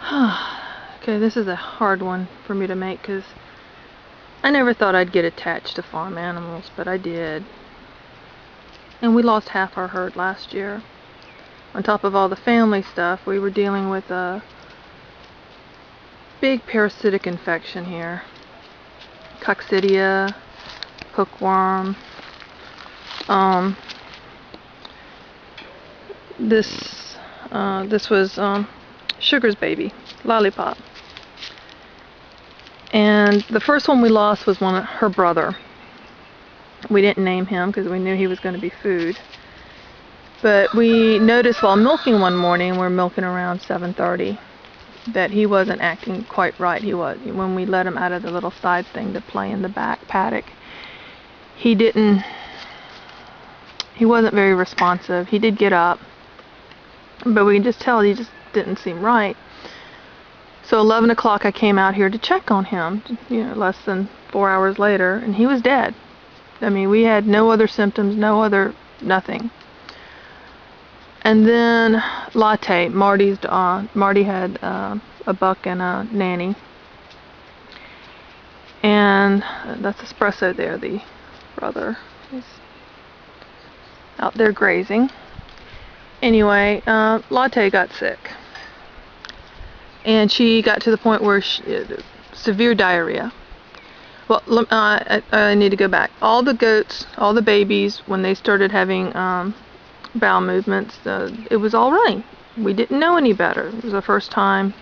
Okay, this is a hard one for me to make because I never thought I'd get attached to farm animals, but I did. And we lost half our herd last year. On top of all the family stuff, we were dealing with a big parasitic infection here. Coccidia, hookworm. This was Sugar's baby, Lollipop. And the first one we lost was her brother. We didn't name him because we knew he was going to be food. But we noticed while milking one morning, we're milking around 7:30, that he wasn't acting quite right. He was. When we let him out of the little side thing to play in the back paddock, he wasn't very responsive. He did get up, but we could just tell he just didn't seem right. So 11 o'clock I came out here to check on him, less than 4 hours later, and he was dead. I mean, we had no other symptoms, nothing. And then Latte, Marty had a buck and a nanny. And that's Espresso there, the brother. He's out there grazing. Anyway, Latte got sick. And she got to the point where severe diarrhea. Well, I need to go back. All the goats, all the babies, when they started having bowel movements, it was all running. We didn't know any better. It was the first time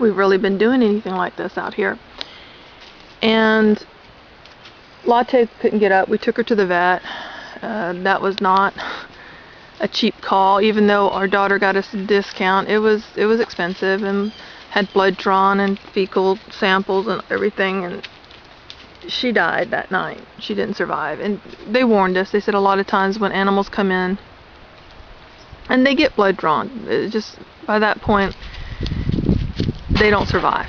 we've really been doing anything like this out here. And Latte couldn't get up. We took her to the vet. That was not a cheap call, even though our daughter got us a discount. It was expensive, and had blood drawn and fecal samples and everything, and she died that night. She didn't survive. And they warned us. They said a lot of times when animals come in and they get blood drawn, just by that point they don't survive.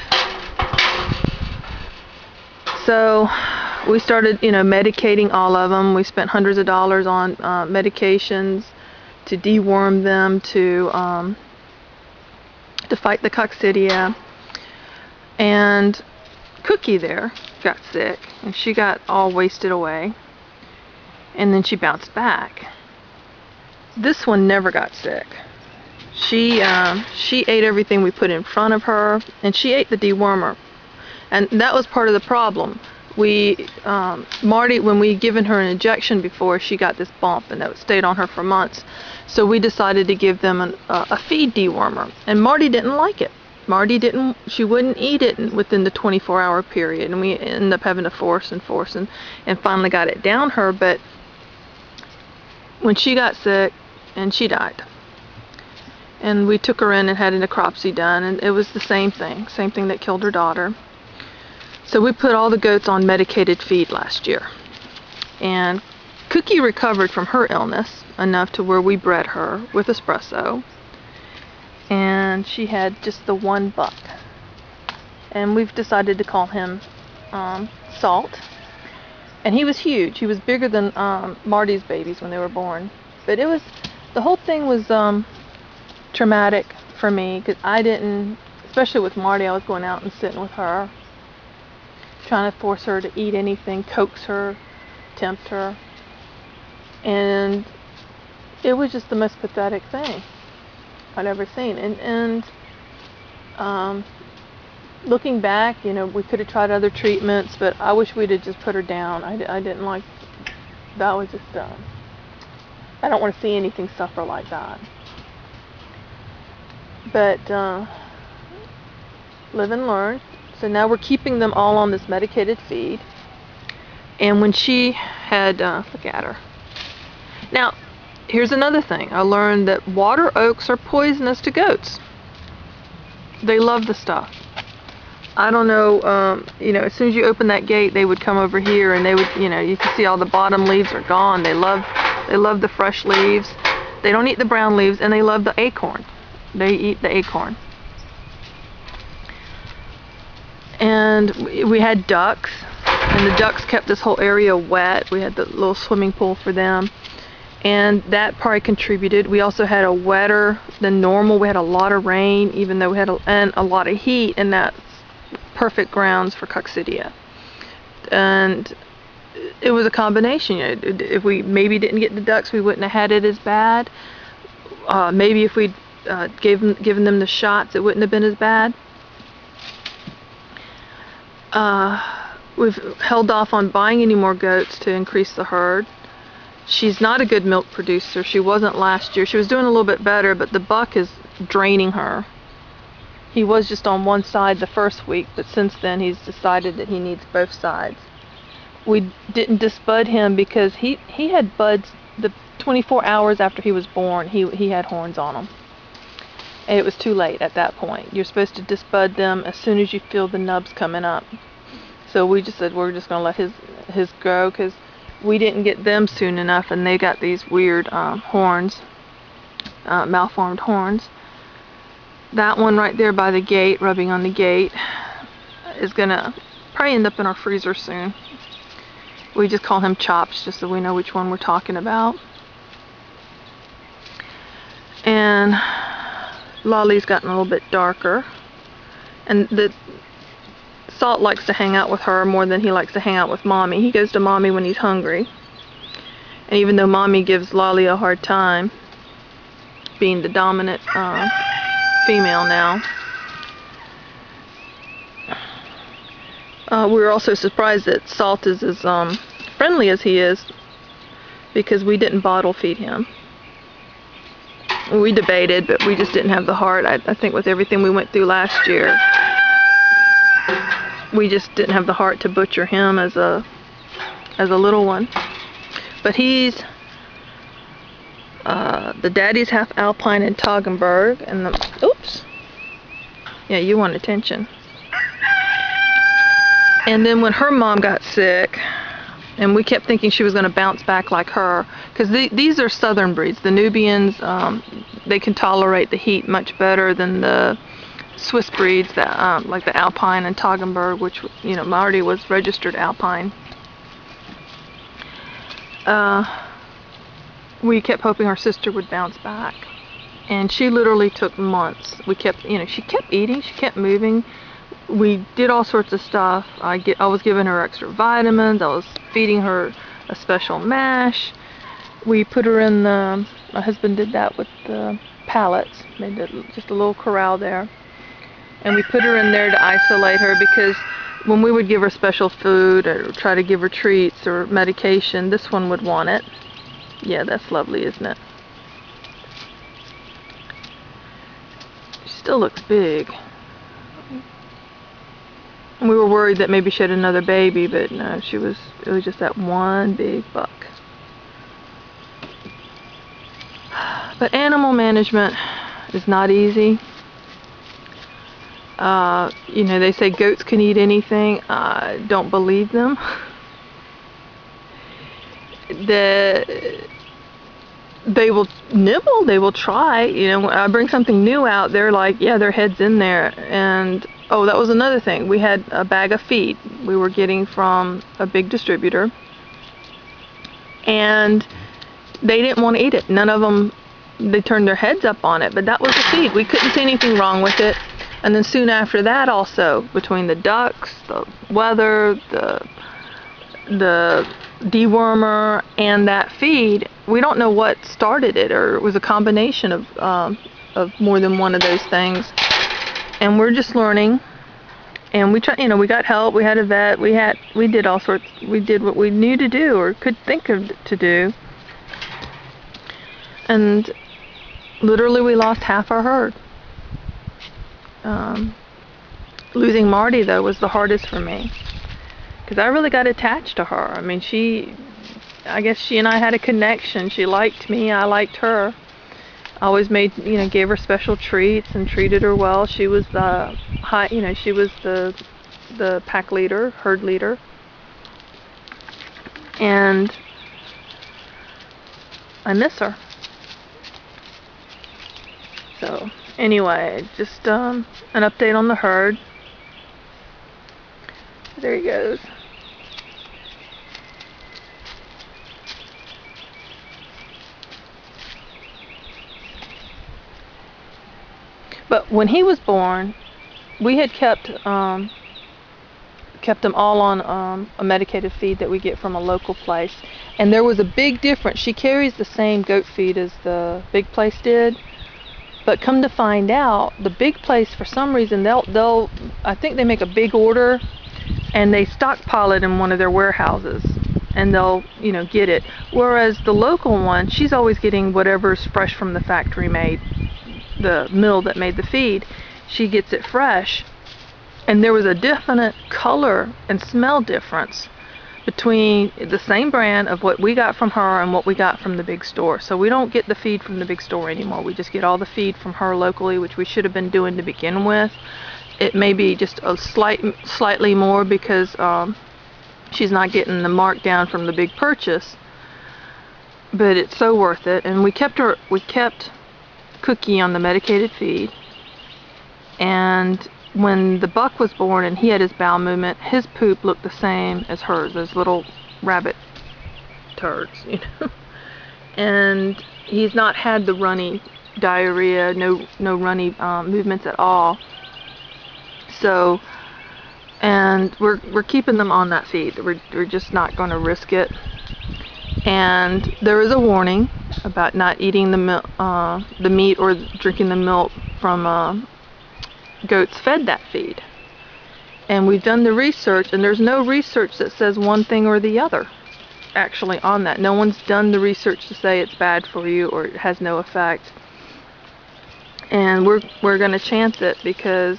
So we started medicating all of them. We spent hundreds of dollars on medications to deworm them, to fight the coccidia. And Cookie there got sick, and she got all wasted away, and then she bounced back. This one never got sick. She ate everything we put in front of her, and she ate the dewormer, and that was part of the problem. Marty, when we given her an injection before, she got this bump, and that stayed on her for months. So we decided to give them a feed dewormer, and Marty didn't like it. She wouldn't eat it within the 24-hour period, and we ended up having to force and finally got it down her. But when she got sick, and she died, and we took her in and had a necropsy done, and it was the same thing that killed her daughter. So we put all the goats on medicated feed last year, and Cookie recovered from her illness enough to where we bred her with Espresso, and she had just the one buck, and we've decided to call him Salt. And he was huge. He was bigger than Marty's babies when they were born. But the whole thing was traumatic for me, because I didn't, especially with Marty, I was going out and sitting with her, trying to force her to eat anything, coax her, tempt her, and it was just the most pathetic thing I'd ever seen. And looking back, we could have tried other treatments, but I wish we'd have just put her down. I didn't like, that was just, I don't want to see anything suffer like that. But live and learn. So now we're keeping them all on this medicated feed. And when she had, look at her. Now, here's another thing. I learned that water oaks are poisonous to goats. They love the stuff. I don't know, as soon as you open that gate, they would come over here, and they would, you can see all the bottom leaves are gone. They love the fresh leaves. They don't eat the brown leaves, and they love the acorn. They eat the acorn. And we had ducks, and the ducks kept this whole area wet. We had the little swimming pool for them. and that probably contributed. We also had a wetter than normal. We had a lot of rain, even though we had a lot of heat, and that's perfect grounds for coccidia. And it was a combination. If we maybe didn't get the ducks, we wouldn't have had it as bad. Maybe if we'd given them the shots, it wouldn't have been as bad. We've held off on buying any more goats to increase the herd. She's not a good milk producer. She wasn't last year. She was doing a little bit better, but the buck is draining her. He was just on one side the first week, but since then he's decided that he needs both sides. We didn't disbud him because he had buds the 24 hours after he was born. He had horns on him. And it was too late at that point. You're supposed to disbud them as soon as you feel the nubs coming up. So we just said we're just going to let his grow, because we didn't get them soon enough, and they got these weird horns, malformed horns. That one right there by the gate, rubbing on the gate, is going to probably end up in our freezer soon. We just call him Chops, just so we know which one we're talking about. And Lolly's gotten a little bit darker, and the Salt likes to hang out with her more than he likes to hang out with Mommy. He goes to Mommy when he's hungry, and even though Mommy gives Lolly a hard time, being the dominant female now, we were also surprised that Salt is as friendly as he is, because we didn't bottle feed him. We debated, but we just didn't have the heart. I think with everything we went through last year, we just didn't have the heart to butcher him as a little one. But he's the daddy's half Alpine and Toggenburg, and the oops, yeah, you want attention. And then when her mom got sick, and we kept thinking she was going to bounce back like her, because these are southern breeds. The Nubians, they can tolerate the heat much better than the Swiss breeds, that like the Alpine and Toggenburg, which, you know, Marti was registered Alpine. We kept hoping our sister would bounce back, and she literally took months. We kept, you know, she kept eating, she kept moving. We did all sorts of stuff. I was giving her extra vitamins. I was feeding her a special mash. We put her in the, my husband did that with the Pellets, made just a little corral there. And we put her in there to isolate her, because when we would give her special food or try to give her treats or medication, this one would want it. Yeah, that's lovely, isn't it? She still looks big. We were worried that maybe she had another baby, but no, it was just that one big buck. But animal management is not easy. You know, they say goats can eat anything. I don't believe them. They will nibble, they will try. You know, when I bring something new out, they're like, yeah, their head's in there. And oh, that was another thing. We had a bag of feed we were getting from a big distributor, and they didn't want to eat it. None of them, they turned their heads up on it, but that was the feed. We couldn't see anything wrong with it. And then soon after that also, between the ducks, the weather, the dewormer, and that feed, we don't know what started it, or it was a combination of more than one of those things. And we're just learning, and we try, you know, we got help, we had a vet, we did all sorts, we did what we knew to do or could think of to do. And literally we lost half our herd. Losing Marti, though, was the hardest for me, because I really got attached to her. I mean, I guess she and I had a connection. She liked me, I liked her. I always made, you know, gave her special treats and treated her well. She was the she was the pack leader, herd leader. And I miss her. So anyway, just an update on the herd. There he goes. But when he was born, we had kept them all on a medicated feed that we get from a local place, and there was a big difference. She carries the same goat feed as the big place did, but come to find out, the big place, for some reason, they'll I think they make a big order and they stockpile it in one of their warehouses, and they'll get it. Whereas the local one, she's always getting whatever's fresh from the factory made, the mill that made the feed. She gets it fresh. And there was a definite color and smell difference between the same brand of what we got from her and what we got from the big store. So we don't get the feed from the big store anymore. We just get all the feed from her locally, which we should have been doing to begin with. It may be just a slightly more because she's not getting the markdown from the big purchase, but it's so worth it. And we kept Cookie on the medicated feed, and when the buck was born and he had his bowel movement, his poop looked the same as hers, those little rabbit turds, And he's not had the runny diarrhea, no runny movements at all. So, and we're keeping them on that feed. We're just not going to risk it. And there is a warning about not eating the meat or drinking the milk from goats fed that feed. And we've done the research, and there's no research that says one thing or the other actually on that. No one's done the research to say it's bad for you or it has no effect. And we're going to chance it because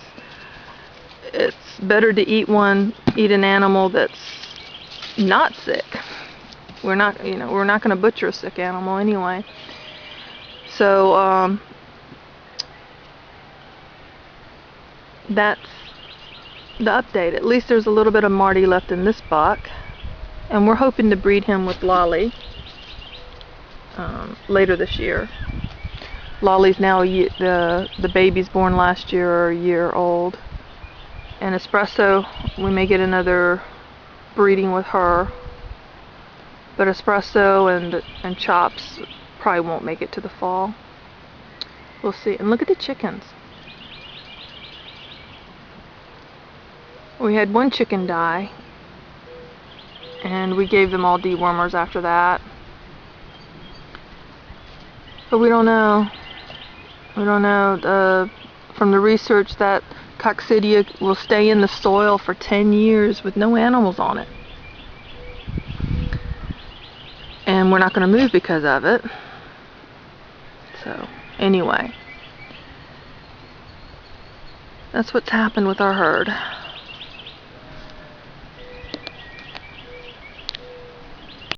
it's better to eat an animal that's not sick. We're not going to butcher a sick animal anyway. So that's the update. At least there's a little bit of Marty left in this buck, and we're hoping to breed him with Lolly later this year. Lolly's now the babies born last year are a year old, and Espresso, we may get another breeding with her, but Espresso and Chops probably won't make it to the fall. We'll see. And look at the chickens. We had one chicken die, and we gave them all dewormers after that. But we don't know. We don't know. From the research, that coccidia will stay in the soil for 10 years with no animals on it. And we're not going to move because of it. So, anyway. That's what's happened with our herd.